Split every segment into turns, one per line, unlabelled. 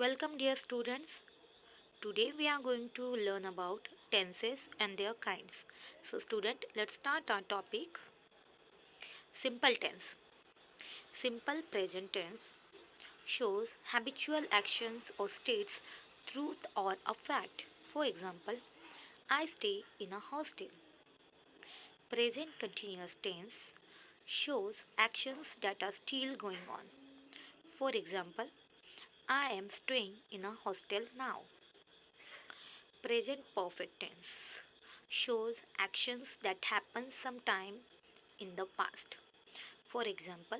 Welcome dear students. Today we are going to learn about tenses and their kinds. So student, let's start our topic. Simple tense. Simple present tense shows habitual actions or states truth or a fact. For example, I stay in a hostel. Present continuous tense shows actions that are still going on. For example, I am staying in a hostel now. Present perfect tense shows actions that happened sometime in the past. For example,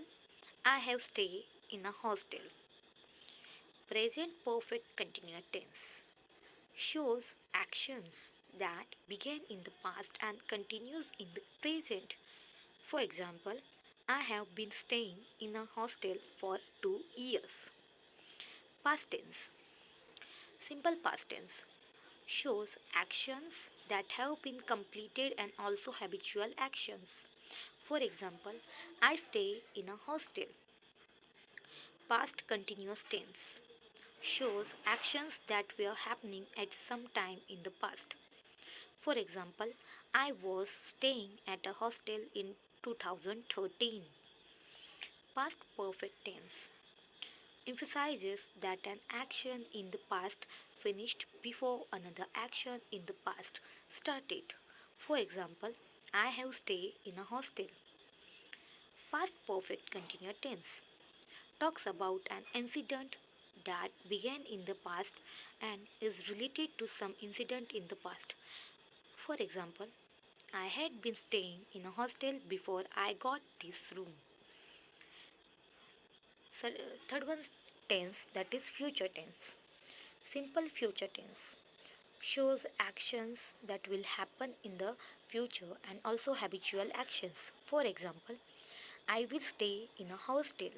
I have stayed in a hostel. Present perfect continuous tense shows actions that began in the past and continues in the present. For example, I have been staying in a hostel for 2 years. Past tense. Simple past tense shows actions that have been completed and also habitual actions. For example, I stay in a hostel. Past continuous tense shows actions that were happening at some time in the past. For example, I was staying at a hostel in 2013. Past perfect tense emphasizes that an action in the past finished before another action in the past started. For example, I have stayed in a hostel. Past perfect continuous tense talks about an incident that began in the past and is related to some incident in the past. For example, I had been staying in a hostel before I got this room. So, third one tense, that is future tense. Simple future tense shows actions that will happen in the future and also habitual actions. For example, I will stay in a hostel.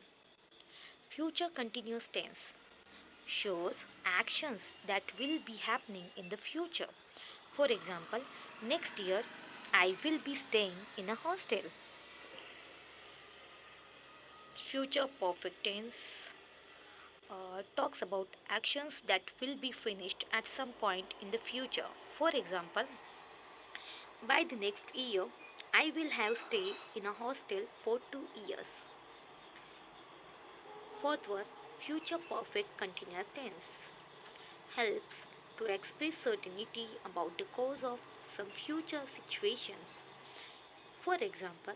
Future continuous tense shows actions that will be happening in the future. For example, next year I will be staying in a hostel. Future perfect tense talks about actions that will be finished at some point in the future. For example, by the next year, I will have stayed in a hostel for 2 years. Fourth one, future perfect continuous tense helps to express certainty about the cause of some future situations. For example,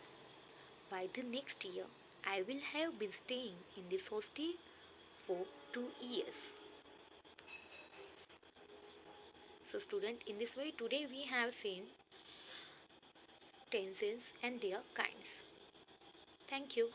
by the next year, I will have been staying in this hostel for 2 years. So student, in this way today we have seen tenses and their kinds. Thank you.